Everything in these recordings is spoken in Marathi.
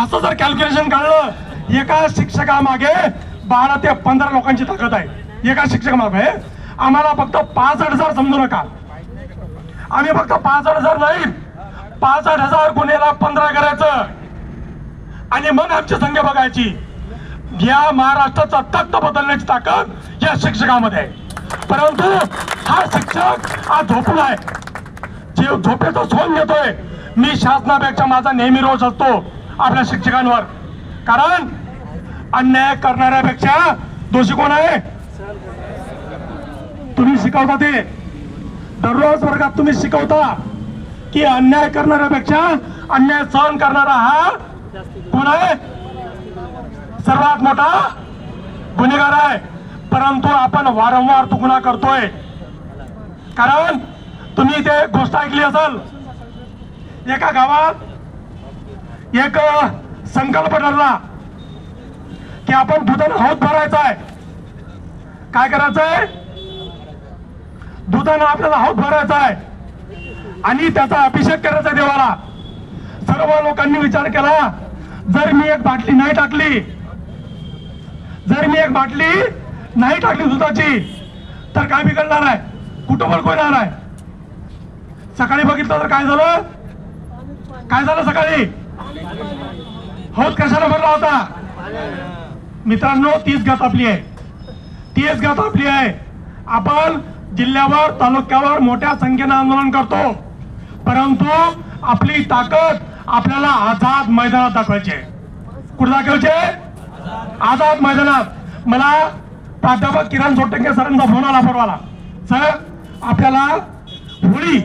असं जर कॅल्क्युलेशन काढलं एका शिक्षकामागे 12 ते 15 लोकांची ताकद आहे एका शिक्षकामागे. आम्हाला फक्त 65,000 समजू नका, आम्ही फक्त 65,000 नाही 65,000 गुन्हेला 15 करायचं आणि मग आमची संख्या बघायची. या महाराष्ट्राचा तख्त बदलण्याची ताकद या शिक्षकामध्ये आहे. परंतु हा शिक्षक आज झोपला आहे, जे झोपेचं सोन घेतोय. मी शासनापेक्षा माझा नेहमी रोष असतो आपल्या शिक्षकांवर, कारण अन्याय करणाऱ्यापेक्षा दोषी कोण आहे? तुम्ही शिकवता ते दररोज वर्गात तुम्ही शिकवता की अन्याय करणाऱ्यापेक्षा अन्याय सहन करणारा हा कोण आहे? सर्वात मोठा गुन्हेगार आहे. परंतु आपण वारंवार तो गुन्हा करतोय. कारण तुम्ही ते गोष्ट ऐकली असेल, एका गावात एक संकल्प ठरला की आपण दुधानं हौद भरायचा आहे. काय करायचं आहे? दुधानं आपल्याला हौद भरायचा आहे आणि त्याचा अभिषेक करायचा देवाला. सर्व लोकांनी विचार केला, जर मी एक बाटली नाही टाकली दुधाची तर काय बिघडणार आहे? कुटुंब कोणणार आहे? सकाळी बघितलं तर काय झालं सकाळी? हौद कशाला भरला होता? मित्रांनो, तीच गत आपली आहे. आपण जिल्ह्यावर तालुक्यावर मोठ्या संख्येने आंदोलन करतो, परंतु आपली ताकद आपल्याला आझाद मैदानात दाखवायची आहे. कुठे दाखवायचे? आझाद मैदानात. मला प्राध्यापक किरण सोटंके सरांचा फोन आला परवाला, सर आपल्याला होळी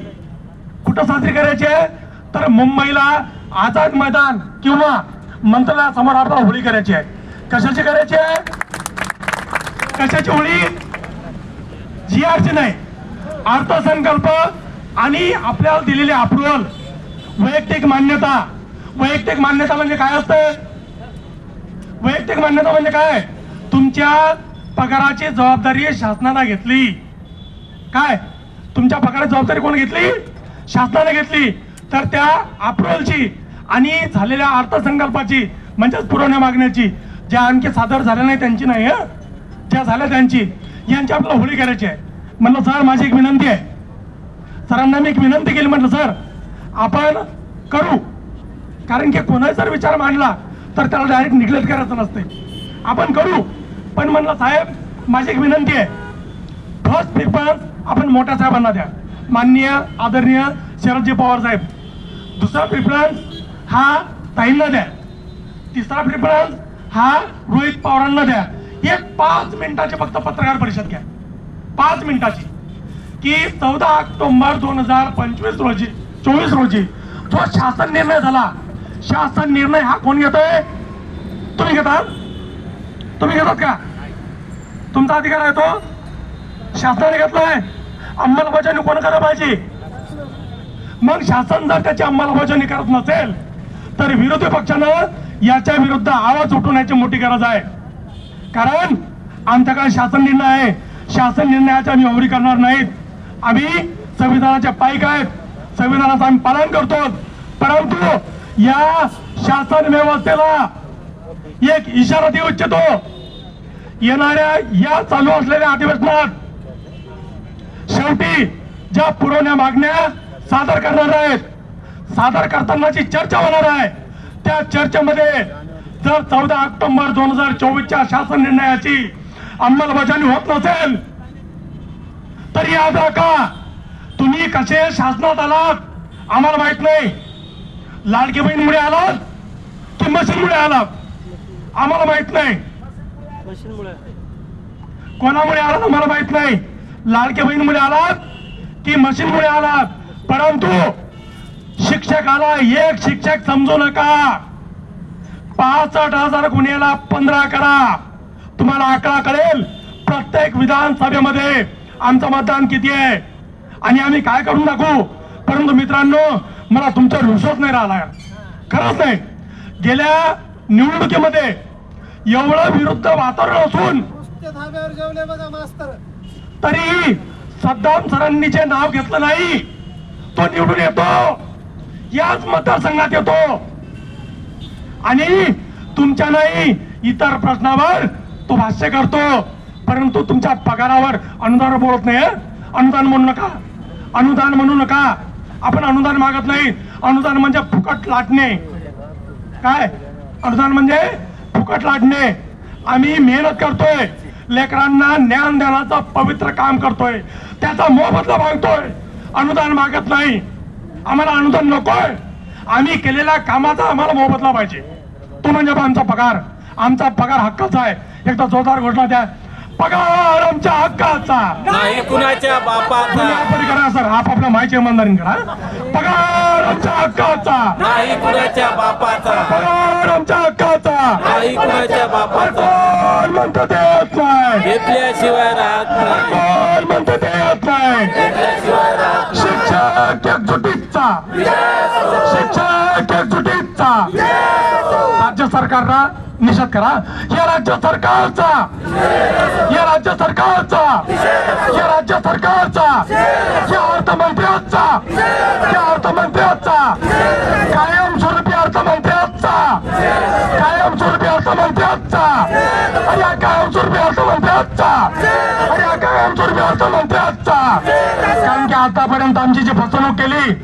कुठं साजरी करायची आहे? तर मुंबईला आझाद मैदान किंवा मंत्रालयासमोर आपल्याला होळी करायची आहे. कशाची करायची आहे? कशाची होळी? GR ची नाही, अर्थसंकल्प आणि आपल्याला दिलेली अप्रुव्हल, वैयक्तिक मान्यता. वैयक्तिक मान्यता म्हणजे काय असतं? वैयक्तिक मान्यता म्हणजे काय? तुमच्या पगाराची जबाबदारी शासनाने घेतली. काय? तुमच्या पगाराची जबाबदारी कोण घेतली? शासनाने घेतली. तर त्या अप्रुव्हलची आणि झालेल्या अर्थसंकल्पाची म्हणजेच पुरवण्या मागण्याची, ज्या आणखी सादर झाल्या नाही त्यांची नाही, ज्या झाल्या त्यांची, यांची आपल्याला होळी करायची आहे. म्हटलं सर माझी एक विनंती आहे. सरांना मी एक विनंती केली, म्हटलं सर आपण करू, कारण की कोणाचा जर विचार मांडला तर त्याला डायरेक्ट निग्लेक्ट करायचं नसते. आपण करू, पण म्हणलं साहेब माझी एक विनंती आहे, फर्स्ट प्रिफरन्स आपण मोठ्या साहेबांना द्या, माननीय आदरणीय शरदजी पवार साहेब. दुसरा प्रिफरन्स हा ताईंना द्या. तिसरा प्रिफरन्स हा रोहित पवारांना द्या. एक 5 मिनिटाची फक्त पत्रकार परिषद घ्या, 5 मिनिटाची, की 14 ऑक्टोबर 2024 रोजी जो शासन निर्णय झाला, शासन निर्णय हा कोण घेतोय? तुम्ही घेतात? तुम्ही घेतात का? तुमचा अधिकार आहे तो. शासनाने घेतलाय, अंमलबजावणी कोण करायला पाहिजे? मग शासन जर त्याची अंमलबजावणी करत नसेल तर विरोधी पक्षानं याच्या विरुद्ध आवाज उठवण्याची मोठी गरज आहे. कारण आमच्याकडे शासन निर्णय आहे, शासन निर्णयाच्या आम्ही अवरी करणार नाहीत. आम्ही संविधानाच्या पायीक आहेत, संविधानाचं आम्ही पालन करतो. परंतु या शासन व्यवस्थेला एक इशारा देऊ इच्छितो. येणाऱ्या या चालू असलेल्या अधिवेशनात शेवटी ज्या पुरवण्या मागण्या सादर करणार आहेत, सादर करतानाची चर्चा होणार आहे, त्या चर्चेमध्ये जर 14 ऑक्टोबर 2024च्या शासन निर्णयाची अंमलबजावणी होत नसेल तर याद राखा, तुम्ही कसे शासनात आलात आम्हाला माहित नाही. लाडकी बहीणमुळे आलात की मशीनमुळे आलात आम्हाला माहित नाही. कोणामुळे आलात आम्हाला माहित नाही. लाडकी बहीणमुळे आलात की मशीनमुळे आलात. परंतु शिक्षकाला एक शिक्षक समजू नका. 65,000 गुन्ह्याला 15 करा, तुम्हाला आकडा कळेल. प्रत्येक विधानसभेमध्ये आमचं मतदान किती आहे आणि आम्ही काय करून दाखवू. परंतु मित्रांनो, मला तुमच्यावर विश्वास नाही राहिला, खरंच नाही. गेल्या निवडणुकीमध्ये एवढं विरुद्ध वातावरण असून तरी सद्दाम सरांनी जे नाव घेतलं नाही तो निवडून येतो, याच मतदारसंघात येतो. आणि तुमच्या नाही इतर प्रश्नावर तो भाष्य करतो, परंतु तुमच्या पगारावर अनुदान बोलत नाही. अनुदान म्हणू नका, अनुदान म्हणू नका. आपण अनुदान मागत नाही. अनुदान म्हणजे फुकट लाटणे. काय अनुदान म्हणजे? फुकट लाटणे. आम्ही मेहनत करतोय, लेकरांना ज्ञान देण्याचं पवित्र काम करतोय, त्याचा मोबदला मागतोय. अनुदान मागत नाही. आम्हाला अनुदान नकोय. आम्ही केलेल्या कामाचा आम्हाला मोबदला पाहिजे. तो म्हणजे आमचा पगार. आमचा पगार हक्काचा आहे. एकदा जोरदार घोषणा द्या. पगार आमच्या हक्काचा नाही कुणाच्या बापाचा. करा सर, आपापल्या माहिती इमानदारीने करा. पगार आमच्या हक्काचा नाही कुणाच्या बापाचा. पगार आमच्या हक्काचा नाही कुणाच्या बापाचा. कोण म्हणतो देत नाही? घेतल्याशिवाय राहत नाही. कोण म्हणतो देत नाही? घेतल्याशिवाय राहत नाही. शिक्षक एकजुटीचा, शिक्षक एकजुटीचा. राज्य सरकारला निषेध करा. या राज्य सरकारचा, या राज्य सरकारचा, या राज्य सरकारचा, या अर्थमंत्र्याचा, या अर्थमंत्र्याचा, कायमस्वरूपी अर्थमंत्र्याचा, कायमस्वरूपी अर्थमंत्र्याचा, आणि या कायमस्वरूपी अर्थमंत्र्याचा, आणि या कायमस्वरूपी अर्थमंत्र्याचा. कारण की आतापर्यंत आमची जी फसवणूक केली,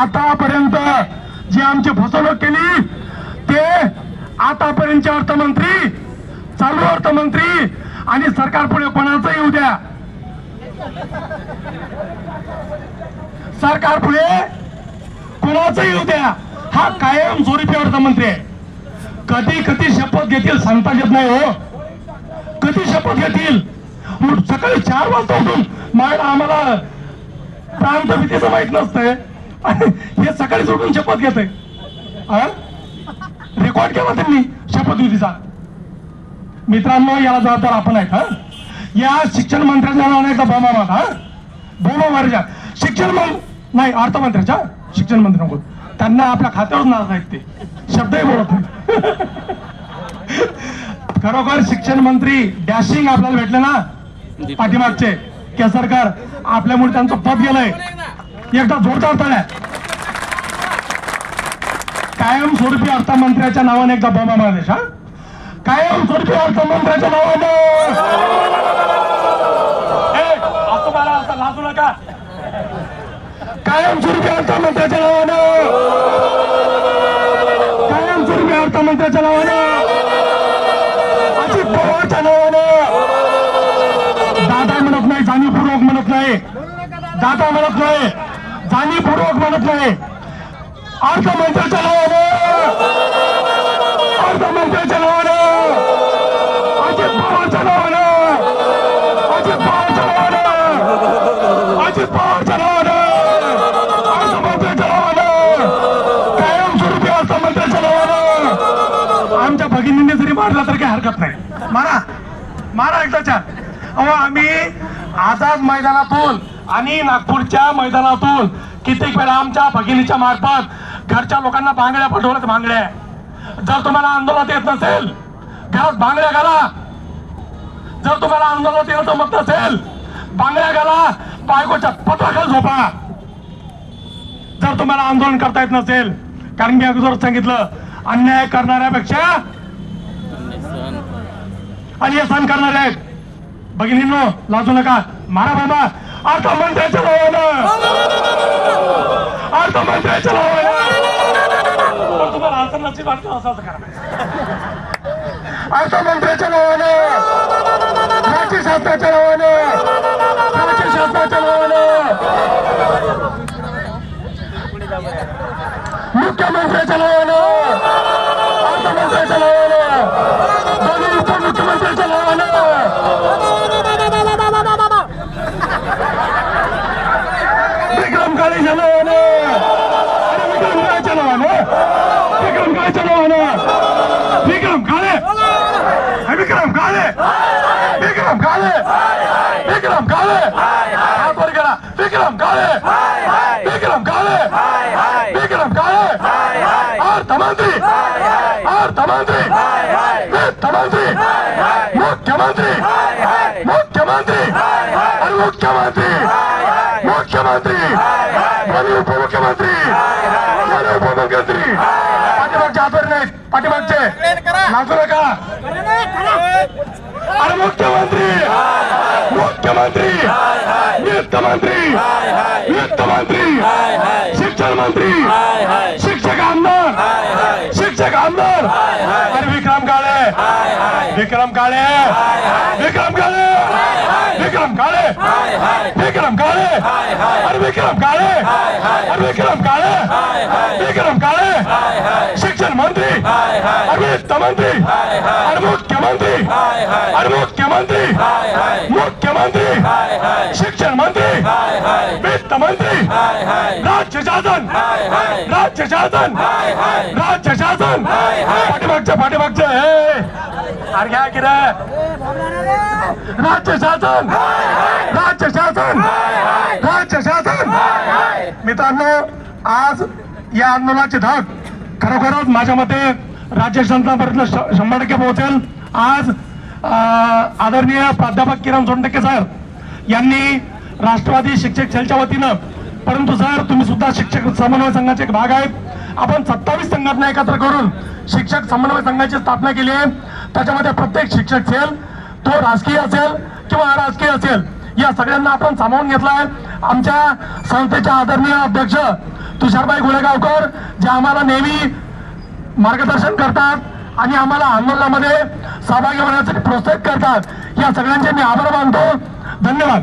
आतापर्यंत जी आमची फसवणूक केली, ते आतापर्यंतचे अर्थमंत्री, चालू अर्थमंत्री आणि सरकार पुढे कोणाचं येऊ द्या, सरकार पुढे कोणाचं येऊ द्या, हा कायम स्वरूपी अर्थमंत्री आहे. कधी कधी शपथ घेतील सांगता येत नाही हो. कधी शपथ घेतील? सकाळी 4 वाजता उठून आम्हाला प्रांत भीतीचं माहित नसतंय, हे सकाळीच उठून शपथ घेत आहे. रेकॉर्ड केला त्यांनी शपथविधीचा. मित्रांनो, याला जबाबदार आपण आहेत. या शिक्षण मंत्र्यांच्या नावाने एकदा बोमा मारा. बोमा मारायच्या. शिक्षण नाही, अर्थमंत्र्याच्या. शिक्षण मंत्री नको, त्यांना आपल्या खात्यावर नाव आहेत, ते शब्दही बोलत नाही. खरोखर शिक्षण मंत्री डॅशिंग आपल्याला भेटले ना पाठीमागचे केसरकर, आपल्यामुळे त्यांचं पद गेलंय. एकदा जोरदार टाळ्या. कायम स्वरूपी अर्थमंत्र्याच्या नावाने एकदा बोमा मारदेश. कायम स्वरूपी अर्थमंत्र्याच्या नावाने. असं मला असं लाजू नका. कायम स्वरूपी अर्थमंत्र्याच्या नावाने, कायम स्वरूपी अर्थमंत्र्याच्या नावाने, अजित पवारच्या नावाने. दादा म्हणत नाही, जाणीवपूर्वक म्हणत नाही. दादा म्हणत नाही, जाणीवपूर्वक म्हणत नाही. अर्थमंत्र्याच्या नावाने, अर्थमंत्र्याच्या नावाने, अजित पवारच्या नावाने, अजित पवारच्या नावाने, अजित पवारच्या नावाने, अर्थमंत्र्याच्या नावाने, कायमस्वरूपी अर्थमंत्र्याच्या नावाने. आमच्या भगिनींनी जरी मारला तर काही हरकत नाही. मारा, मारा एकदाच्या. अहो, आम्ही आझाद मैदानातून आणि नागपूरच्या मैदानातून कित्येक वेळा आमच्या भगिनीच्या मार्फत घरच्या लोकांना बांगड्या पाठवल्यात. बांगड्या, जर तुम्हाला आंदोलनात येत नसेल, घरात बांगड्या घाला. जर तुम्हाला आंदोलनात येण्याचं मत नसेल, बांगड्या घाला, बायकोच्या पत्राखाली झोपा. जर तुम्हाला आंदोलन करता येत नसेल, कारण मी अगोदर सांगितलं, अन्याय करणाऱ्यापेक्षा आणि हे सहन करणारे आहेत. भगिनींनो, लाजू नका. मारा बाबा. अर्थमंत्र्याच्या नावानं, अर्थमंत्र्याच्या नावानं. तुम्हाला अर्थ नसेल वाटतं असं करा. अर्थमंत्र्याच्या नावानं, राज्यशासनाच्या नावानं, राज्यशासनाच्या नावानं, मुख्यमंत्र्याच्या नावानं, अर्थमंत्र्याच्या नावानं, दोन्ही उपमुख्यमंत्र्याच्या नावानं, विक्रम काळेच्या नावानं, विक्रम काळेच्या नावानं, विक्रम काळेच्या नावानं, विक्रम काळे, विक्रम काळे, विक्रम काळे, विक्रम काळे, हात वर करा. विक्रम काळे, विक्रम काळे, विक्रम काळे, अर्थमंत्री, अर्थमंत्री, वित्तमंत्री, मुख्यमंत्री, मुख्यमंत्री आणि मुख्यमंत्री, मुख्यमंत्री आणि उपमुख्यमंत्री माननीय उपमुख्यमंत्री पाठीमागचे आधार नाहीत, पाठीमागचे नाचू नका. अरे मुख्यमंत्री, मुख्यमंत्री, वित्तमंत्री, वित्तमंत्री, शिक्षण मंत्री, शिक्षक आमदार, शिक्षक आमदार. अरे विक्रम काळे, विक्रम काळे, विक्रम काळे, विक्रम काळे, विक्रम काळे, अरे विक्रम काळे, अरे विक्रम काळे, विक्रम काळे, शिक्षण मंत्री, अरे वित्तमंत्री, अरे मुख्यमंत्री, अरे मुख्यमंत्री, मुख्यमंत्री, शिक्षण मंत्री, वित्त मंत्री, राज्य शासन, राज्य शासन, राज्य शासन. पाठीमागचे पाठीमागचे अरे घ्या की रे. राज्य शासन, राज्य शासन, राज्य शासन. मित्रांनो, आज या आंदोलनाची धग खरोखरच माझ्या मते राज्य शासनापर्यंत 100% पोहोचेल. आज आदरणीय प्राध्यापक किरण सोनटक्के साहेब यांनी राष्ट्रवादी शिक्षक सेलच्या वतीनं, परंतु सर तुम्ही सुद्धा शिक्षक समन्वय संघाचे एक भाग आहेत. आपण 27 संघटना एकत्र करून शिक्षक समन्वय संघाची स्थापना केली आहे. त्याच्यामध्ये प्रत्येक शिक्षक सेल, तो राजकीय असेल किंवा अराजकीय असेल, या सगळ्यांना आपण सामावून घेतलाय. आमच्या संस्थेचे आदरणीय अध्यक्ष तुषारभाई गुळेगावकर, जे आम्हाला नेहमी मार्गदर्शन करतात आणि आम्हाला आंदोलनामध्ये सहभागी होण्यासाठी प्रोत्साहित करतात, या सगळ्यांचे मी आभार मानतो. धन्यवाद.